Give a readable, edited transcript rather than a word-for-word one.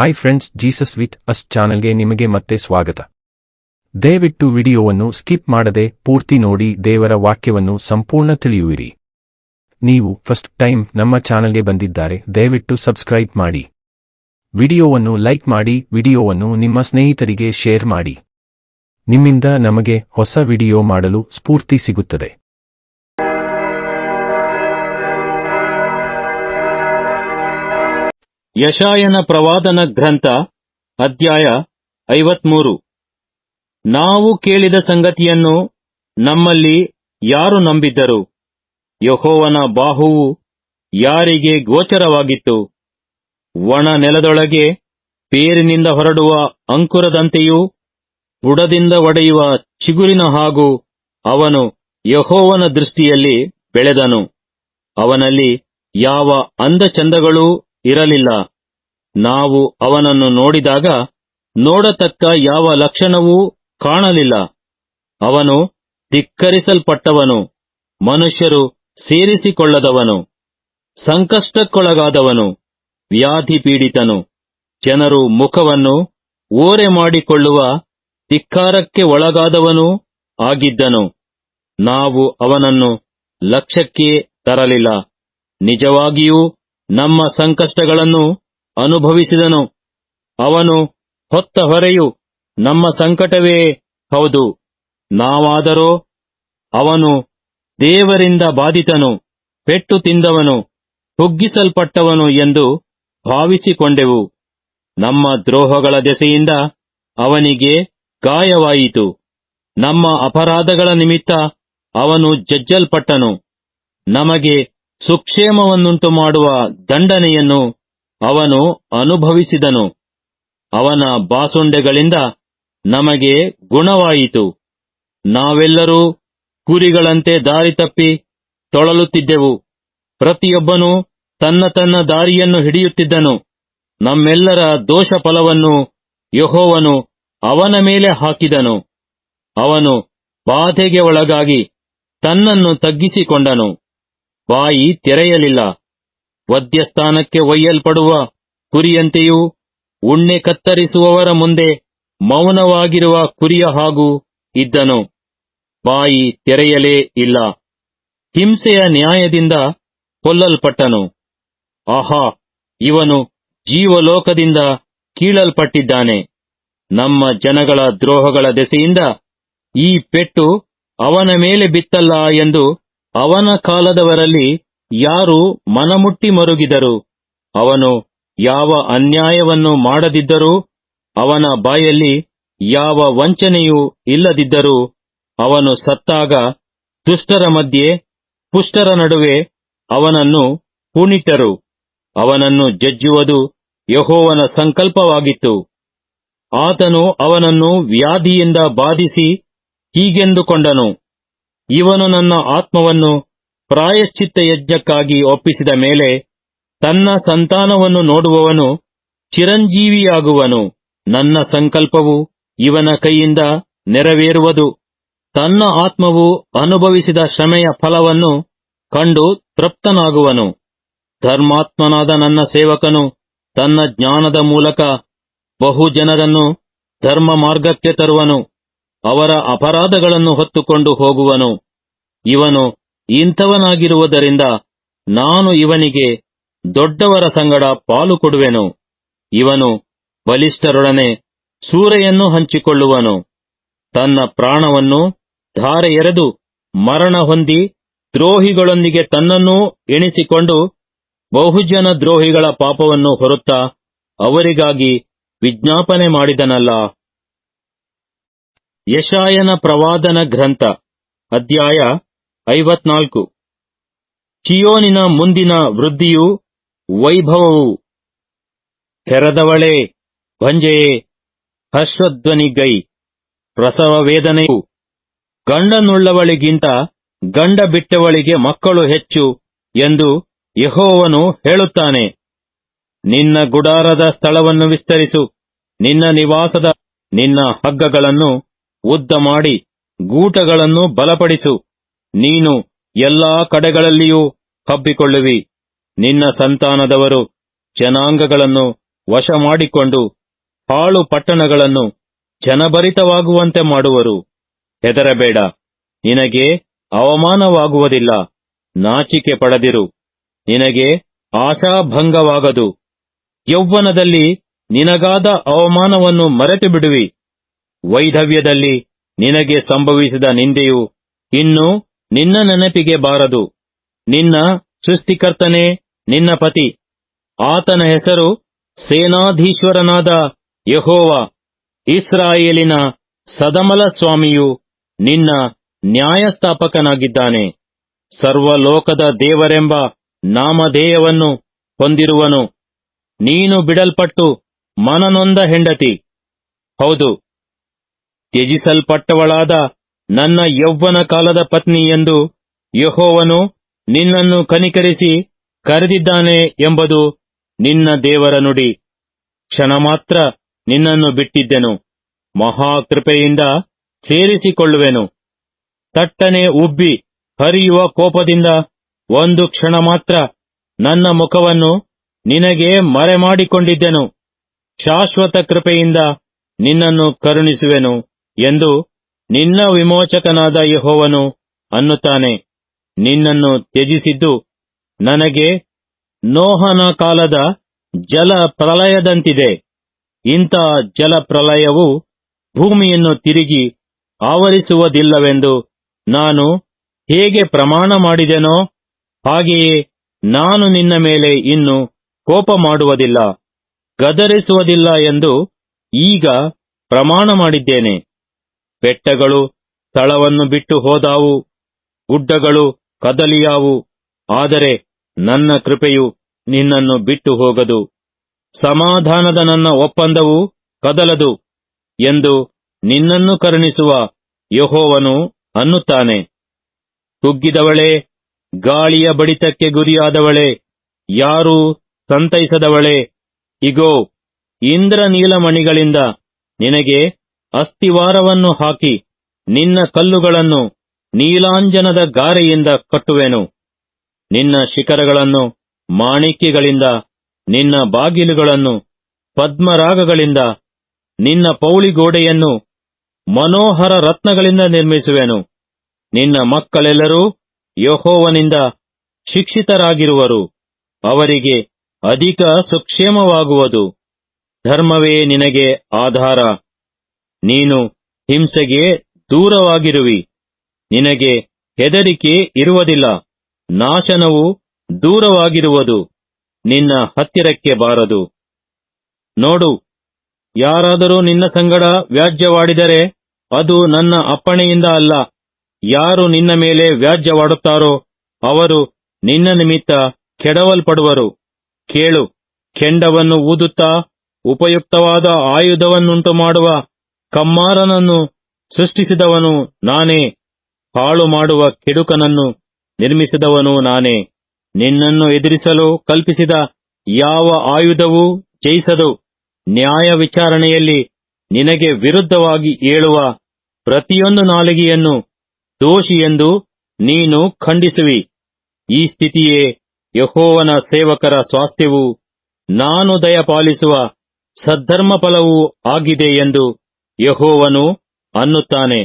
Hi friends, Jesus with us ಚಾನೆಲ್ಗೆ ನಿಮಗೆ ಮತ್ತೆ ಸ್ವಾಗತ. ದಯವಿಟ್ಟು ವಿಡಿಯೋವನ್ನು ಸ್ಕಿಪ್ ಮಾಡದೆ ಪೂರ್ತಿ ನೋಡಿ ದೇವರ ವಾಕ್ಯವನ್ನು ಸಂಪೂರ್ಣ ತಿಳಿಯುವಿರಿ. ನೀವು ಫಸ್ಟ್ ಟೈಮ್ ನಮ್ಮ ಚಾನೆಲ್ಗೆ ಬಂದಿದ್ದಾರೆ, ದಯವಿಟ್ಟು ಸಬ್ಸ್ಕ್ರೈಬ್ ಮಾಡಿ. ವಿಡಿಯೋವನ್ನು ಲೈಕ್ ಮಾಡಿ, ವಿಡಿಯೋವನ್ನು ನಿಮ್ಮ ಸ್ನೇಹಿತರಿಗೆ ಶೇರ್ ಮಾಡಿ. ನಿಮ್ಮಿಂದ ನಮಗೆ ಹೊಸ ವಿಡಿಯೋ ಮಾಡಲು ಸ್ಫೂರ್ತಿ ಸಿಗುತ್ತದೆ. ಯಶಾಯನ ಪ್ರವಾದನ ಗ್ರಂಥ ಅಧ್ಯಾಯ 53. ನಾವು ಕೇಳಿದ ಸಂಗತಿಯನ್ನು ನಮ್ಮಲ್ಲಿ ಯಾರು ನಂಬಿದ್ದರು? ಯೆಹೋವನ ಬಾಹುವು ಯಾರಿಗೆ ಗೋಚರವಾಗಿತ್ತು? ಒಣ ನೆಲದೊಳಗೆ ಬೇರಿನಿಂದ ಹೊರಡುವ ಅಂಕುರದಂತೆಯೂ ಬುಡದಿಂದ ಒಡೆಯುವ ಚಿಗುರಿನ ಹಾಗೂ ಅವನು ಯೆಹೋವನ ದೃಷ್ಟಿಯಲ್ಲಿ ಬೆಳೆದನು. ಅವನಲ್ಲಿ ಯಾವ ಅಂದಚಂದಗಳೂ ಇರಲಿಲ್ಲ. ನಾವು ಅವನನ್ನು ನೋಡಿದಾಗ ನೋಡತಕ್ಕ ಯಾವ ಲಕ್ಷಣವೂ ಕಾಣಲಿಲ್ಲ. ಅವನು ಧಿಕ್ಕರಿಸಲ್ಪಟ್ಟವನು, ಮನುಷ್ಯರು ಸೇರಿಸಿಕೊಳ್ಳದವನು, ಸಂಕಷ್ಟಕ್ಕೊಳಗಾದವನು, ವ್ಯಾಧಿ ಪೀಡಿತನು, ಜನರು ಮುಖವನ್ನು ಓರೆ ಮಾಡಿಕೊಳ್ಳುವ ಧಿಕ್ಕಾರಕ್ಕೆ ಒಳಗಾದವನೂ ಆಗಿದ್ದನು. ನಾವು ಅವನನ್ನು ಲಕ್ಷ್ಯಕ್ಕೆ ತರಲಿಲ್ಲ. ನಿಜವಾಗಿಯೂ ನಮ್ಮ ಸಂಕಷ್ಟಗಳನ್ನು ಅನುಭವಿಸಿದನು. ಅವನು ಹೊತ್ತ ಹೊರೆಯು ನಮ್ಮ ಸಂಕಟವೇ ಹೌದು. ನಾವಾದರೋ ಅವನು ದೇವರಿಂದ ಬಾಧಿತನು, ಪೆಟ್ಟು ತಿಂದವನು, ಕುಗ್ಗಿಸಲ್ಪಟ್ಟವನು ಎಂದು ಭಾವಿಸಿಕೊಂಡೆವು. ನಮ್ಮ ದ್ರೋಹಗಳ ದೆಸೆಯಿಂದ ಅವನಿಗೆ ಗಾಯವಾಯಿತು. ನಮ್ಮ ಅಪರಾಧಗಳ ನಿಮಿತ್ತ ಅವನು ಜಜ್ಜಲ್ಪಟ್ಟನು. ನಮಗೆ ಸುಕ್ಷೇಮವನ್ನುಂಟು ಮಾಡುವ ದಂಡನೆಯನ್ನು ಅವನು ಅನುಭವಿಸಿದನು. ಅವನ ಬಾಸುಂಡೆಗಳಿಂದ ನಮಗೆ ಗುಣವಾಯಿತು. ನಾವೆಲ್ಲರೂ ಕುರಿಗಳಂತೆ ದಾರಿ ತಪ್ಪಿ ತೊಳಲುತ್ತಿದ್ದೆವು. ಪ್ರತಿಯೊಬ್ಬನೂ ತನ್ನ ತನ್ನ ದಾರಿಯನ್ನು ಹಿಡಿಯುತ್ತಿದ್ದನು. ನಮ್ಮೆಲ್ಲರ ದೋಷ ಫಲವನ್ನು ಯೆಹೋವನು ಅವನ ಮೇಲೆ ಹಾಕಿದನು. ಅವನು ಬಾಧೆಗೆ ಒಳಗಾಗಿ ತನ್ನನ್ನು ತಗ್ಗಿಸಿಕೊಂಡನು. ಬಾಯಿ ತೆರೆಯಲಿಲ್ಲ. ವಧ್ಯಸ್ಥಾನಕ್ಕೆ ಒಯ್ಯಲ್ಪಡುವ ಕುರಿಯಂತೆಯೂ ಉಣ್ಣೆ ಕತ್ತರಿಸುವವರ ಮುಂದೆ ಮೌನವಾಗಿರುವ ಕುರಿಯ ಹಾಗೂ ಇದ್ದನು. ಬಾಯಿ ತೆರೆಯಲೇ ಇಲ್ಲ. ಹಿಂಸೆಯ ನ್ಯಾಯದಿಂದ ಕೊಲ್ಲಲ್ಪಟ್ಟನು. ಆಹಾ, ಇವನು ಜೀವಲೋಕದಿಂದ ಕೀಳಲ್ಪಟ್ಟಿದ್ದಾನೆ. ನಮ್ಮ ಜನಗಳ ದ್ರೋಹಗಳ ದೆಸೆಯಿಂದ ಈ ಪೆಟ್ಟು ಅವನ ಮೇಲೆ ಬಿತ್ತಲ್ಲ ಎಂದು ಅವನ ಕಾಲದವರಲ್ಲಿ ಯಾರು ಮನಮುಟ್ಟಿ ಮರುಗಿದರು? ಅವನು ಯಾವ ಅನ್ಯಾಯವನ್ನು ಮಾಡದಿದ್ದರೂ, ಅವನ ಬಾಯಲ್ಲಿ ಯಾವ ವಂಚನೆಯೂ ಇಲ್ಲದಿದ್ದರೂ, ಅವನು ಸತ್ತಾಗ ದುಷ್ಟರ ಮಧ್ಯೆ ಪುಷ್ಟರ ನಡುವೆ ಅವನನ್ನು ಹೂಣಿಟ್ಟರು. ಅವನನ್ನು ಜಜ್ಜುವುದು ಯೆಹೋವನ ಸಂಕಲ್ಪವಾಗಿತ್ತು. ಆತನು ಅವನನ್ನು ವ್ಯಾಧಿಯಿಂದ ಬಾಧಿಸಿ ಹೀಗೆಂದುಕೊಂಡನು: ಇವನು ನನ್ನ ಆತ್ಮವನ್ನು ಪ್ರಾಯಶ್ಚಿತ್ತ ಯಜ್ಞಕ್ಕಾಗಿ ಒಪ್ಪಿಸಿದ ಮೇಲೆ ತನ್ನ ಸಂತಾನವನ್ನು ನೋಡುವವನು ಚಿರಂಜೀವಿಯಾಗುವನು. ನನ್ನ ಸಂಕಲ್ಪವು ಇವನ ಕೈಯಿಂದ ನೆರವೇರುವುದು. ತನ್ನ ಆತ್ಮವು ಅನುಭವಿಸಿದ ಶ್ರಮೆಯ ಫಲವನ್ನು ಕಂಡು ತೃಪ್ತನಾಗುವನು. ಧರ್ಮಾತ್ಮನಾದ ನನ್ನ ಸೇವಕನು ತನ್ನ ಜ್ಞಾನದ ಮೂಲಕ ಬಹುಜನರನ್ನು ಧರ್ಮ ಮಾರ್ಗಕ್ಕೆ ತರುವನು. ಅವರ ಅಪರಾಧಗಳನ್ನು ಹೊತ್ತುಕೊಂಡು ಹೋಗುವನು. ಇವನು ಇಂಥವನಾಗಿರುವುದರಿಂದ ನಾನು ಇವನಿಗೆ ದೊಡ್ಡವರ ಸಂಗಡ ಪಾಲು ಕೊಡುವೆನು. ಇವನು ಬಲಿಷ್ಠರೊಡನೆ ಸೂರೆಯನ್ನು ಹಂಚಿಕೊಳ್ಳುವನು. ತನ್ನ ಪ್ರಾಣವನ್ನು ಧಾರೆ ಎರೆದು ಮರಣ ಹೊಂದಿ ದ್ರೋಹಿಗಳೊಂದಿಗೆ ತನ್ನನ್ನೂ ಎಣಿಸಿಕೊಂಡು ಬಹುಜನ ದ್ರೋಹಿಗಳ ಪಾಪವನ್ನು ಹೊರುತ್ತಾ ಅವರಿಗಾಗಿ ವಿಜ್ಞಾಪನೆ ಮಾಡಿದನಲ್ಲ. ಯಶಾಯನ ಪ್ರವಾದನ ಗ್ರಂಥ ಅಧ್ಯಾಯ 54. ಚಿಯೋನಿನ ಮುಂದಿನ ವೃದ್ಧಿಯೂ ವೈಭವವು. ಹೆರದವಳೇ, ಭಂಜೆಯೇ, ಹರ್ಷಧ್ವನಿಗೈ, ಪ್ರಸವ ವೇದನೆಯು. ಗಂಡನುಳ್ಳವಳಿಗಿಂತ ಗಂಡ ಬಿಟ್ಟವಳಿಗೆ ಮಕ್ಕಳು ಹೆಚ್ಚು ಎಂದು ಯೆಹೋವನು ಹೇಳುತ್ತಾನೆ. ನಿನ್ನ ಗುಡಾರದ ಸ್ಥಳವನ್ನು ವಿಸ್ತರಿಸು, ನಿನ್ನ ನಿವಾಸದ ನಿನ್ನ ಹಗ್ಗಗಳನ್ನು ಉದ್ದ ಮಾಡಿ ಗೂಟಗಳನ್ನು ಬಲಪಡಿಸು. ನೀನು ಎಲ್ಲಾ ಕಡೆಗಳಲ್ಲಿಯೂ ಹಬ್ಬಿಕೊಳ್ಳುವಿ. ನಿನ್ನ ಸಂತಾನದವರು ಜನಾಂಗಗಳನ್ನು ವಶ ಮಾಡಿಕೊಂಡು ಹಾಳು ಪಟ್ಟಣಗಳನ್ನು ಜನಭರಿತವಾಗುವಂತೆ ಮಾಡುವರು. ಹೆದರಬೇಡ, ನಿನಗೆ ಅವಮಾನವಾಗುವುದಿಲ್ಲ. ನಾಚಿಕೆ ಪಡದಿರು, ನಿನಗೆ ಆಶಾಭಂಗವಾಗದು. ಯೌವನದಲ್ಲಿ ನಿನಗಾದ ಅವಮಾನವನ್ನು ಮರೆತು ಬಿಡುವಿ. ವೈಧವ್ಯದಲ್ಲಿ ನಿನಗೆ ಸಂಭವಿಸಿದ ನಿಂದೆಯು ಇನ್ನು ನಿನ್ನ ನೆನಪಿಗೆ ಬಾರದು. ನಿನ್ನ ಸೃಷ್ಟಿಕರ್ತನೇ ನಿನ್ನ ಪತಿ, ಆತನ ಹೆಸರು ಸೇನಾಧೀಶ್ವರನಾದ ಯೆಹೋವ. ಇಸ್ರಾಯೇಲಿನ ಸದಮಲ ಸ್ವಾಮಿಯು ನಿನ್ನ ನ್ಯಾಯಸ್ಥಾಪಕನಾಗಿದ್ದಾನೆ. ಸರ್ವಲೋಕದ ದೇವರೆಂಬ ನಾಮಧೇಯವನ್ನು ಹೊಂದಿರುವನು. ನೀನು ಬಿಡಲ್ಪಟ್ಟು ಮನನೊಂದ ಹೆಂಡತಿ. ಹೌದು, ತ್ಯಜಿಸಲ್ಪಟ್ಟವಳಾದ ನನ್ನ ಯೌವನ ಕಾಲದ ಪತ್ನಿ ಎಂದು ಯೆಹೋವನು ನಿನ್ನನ್ನು ಕನಿಕರಿಸಿ ಕರೆದಿದ್ದಾನೆ ಎಂಬುದು ನಿನ್ನ ದೇವರ ನುಡಿ. ಕ್ಷಣ ಮಾತ್ರ ನಿನ್ನನ್ನು ಬಿಟ್ಟಿದ್ದೆನು, ಮಹಾಕೃಪೆಯಿಂದ ಸೇರಿಸಿಕೊಳ್ಳುವೆನು. ತಟ್ಟನೆ ಉಬ್ಬಿ ಹರಿಯುವ ಕೋಪದಿಂದ ಒಂದು ಕ್ಷಣ ಮಾತ್ರ ನನ್ನ ಮುಖವನ್ನು ನಿನಗೆ ಮರೆಮಾಡಿಕೊಂಡಿದ್ದೆನು. ಶಾಶ್ವತ ಕೃಪೆಯಿಂದ ನಿನ್ನನ್ನು ಕರುಣಿಸುವೆನು ಎಂದು ನಿನ್ನ ವಿಮೋಚಕನಾದ ಯೆಹೋವನು ಅನ್ನುತ್ತಾನೆ. ನಿನ್ನನ್ನು ತ್ಯಜಿಸಿದ್ದು ನನಗೆ ನೋಹನ ಕಾಲದ ಜಲ ಪ್ರಳಯದಂತಿದೆ. ಇಂಥ ಜಲ ಪ್ರಳಯವು ಭೂಮಿಯನ್ನು ತಿರುಗಿ ಆವರಿಸುವುದಿಲ್ಲವೆಂದು ನಾನು ಹೇಗೆ ಪ್ರಮಾಣ ಮಾಡಿದೆನೋ ಹಾಗೆಯೇ ನಾನು ನಿನ್ನ ಮೇಲೆ ಇನ್ನು ಕೋಪ ಮಾಡುವುದಿಲ್ಲ, ಗದರಿಸುವುದಿಲ್ಲ ಎಂದು ಈಗ ಪ್ರಮಾಣ ಮಾಡಿದ್ದೇನೆ. ಬೆಟ್ಟಗಳು ಸ್ಥಳವನ್ನು ಬಿಟ್ಟು ಹೋದಾವು, ಗುಡ್ಡಗಳು ಕದಲಿಯಾವು, ಆದರೆ ನನ್ನ ಕೃಪೆಯು ನಿನ್ನನ್ನು ಬಿಟ್ಟು ಹೋಗದು. ಸಮಾಧಾನದ ನನ್ನ ಒಪ್ಪಂದವು ಕದಲದು ಎಂದು ನಿನ್ನನ್ನು ಕರುಣಿಸುವ ಯೆಹೋವನು ಅನ್ನುತ್ತಾನೆ. ಕುಗ್ಗಿದವಳೇ, ಗಾಳಿಯ ಬಡಿತಕ್ಕೆ ಗುರಿಯಾದವಳೇ, ಯಾರೂ ಸಂತೈಸದವಳೇ, ಇಗೋ, ಇಂದ್ರನೀಲಮಣಿಗಳಿಂದ ನಿನಗೆ ಅಸ್ತಿವಾರವನ್ನು ಹಾಕಿ ನಿನ್ನ ಕಲ್ಲುಗಳನ್ನು ನೀಲಾಂಜನದ ಗಾರೆಯಿಂದ ಕಟ್ಟುವೆನು. ನಿನ್ನ ಶಿಖರಗಳನ್ನು ಮಾಣಿಕ್ಯಗಳಿಂದ, ನಿನ್ನ ಬಾಗಿಲುಗಳನ್ನು ಪದ್ಮರಾಗಗಳಿಂದ, ನಿನ್ನ ಪೌಳಿಗೋಡೆಯನ್ನು ಮನೋಹರ ರತ್ನಗಳಿಂದ ನಿರ್ಮಿಸುವೆನು. ನಿನ್ನ ಮಕ್ಕಳೆಲ್ಲರೂ ಯೆಹೋವನಿಂದ ಶಿಕ್ಷಿತರಾಗಿರುವರು, ಅವರಿಗೆ ಅಧಿಕ ಸುಕ್ಷೇಮವಾಗುವುದು. ಧರ್ಮವೇ ನಿನಗೆ ಆಧಾರ, ನೀನು ಹಿಂಸೆಗೆ ದೂರವಾಗಿರುವಿ. ನಿನಗೆ ಹೆದರಿಕೆ ಇರುವುದಿಲ್ಲ, ನಾಶನವು ದೂರವಾಗಿರುವುದು, ನಿನ್ನ ಹತ್ತಿರಕ್ಕೆ ಬಾರದು. ನೋಡು, ಯಾರಾದರೂ ನಿನ್ನ ಸಂಗಡ ವ್ಯಾಜ್ಯವಾಡಿದರೆ ಅದು ನನ್ನ ಅಪ್ಪಣೆಯಿಂದ ಅಲ್ಲ. ಯಾರು ನಿನ್ನ ಮೇಲೆ ವ್ಯಾಜ್ಯವಾಡುತ್ತಾರೋ ಅವರು ನಿನ್ನ ನಿಮಿತ್ತ ಕೆಡವಲ್ಪಡುವರು. ಕೇಳು, ಕೆಂಡವನ್ನು ಊದುತ್ತಾ ಉಪಯುಕ್ತವಾದ ಆಯುಧವನ್ನುಂಟು ಮಾಡುವ ಕಮ್ಮಾರನನ್ನು ಸೃಷ್ಟಿಸಿದವನು ನಾನೇ. ಹಾಳು ಮಾಡುವ ಕೆಡುಕನನ್ನು ನಿರ್ಮಿಸಿದವನು ನಾನೇ. ನಿನ್ನನ್ನು ಎದುರಿಸಲು ಕಲ್ಪಿಸಿದ ಯಾವ ಆಯುಧವೂ ಜಯಿಸದು. ನ್ಯಾಯ ವಿಚಾರಣೆಯಲ್ಲಿ ನಿನಗೆ ವಿರುದ್ಧವಾಗಿ ಏಳುವ ಪ್ರತಿಯೊಂದು ನಾಲಿಗೆಯನ್ನು ದೋಷಿಯೆಂದು ನೀನು ಖಂಡಿಸುವಿ. ಈ ಸ್ಥಿತಿಯೇ ಯೆಹೋವನ ಸೇವಕರ ಸ್ವಾಸ್ಥ್ಯವೂ ನಾನು ದಯಪಾಲಿಸುವ ಸದ್ಧರ್ಮ ಫಲವೂ ಆಗಿದೆ ಎಂದು ಯೆಹೋವನು ಅನ್ನುತ್ತಾನೆ.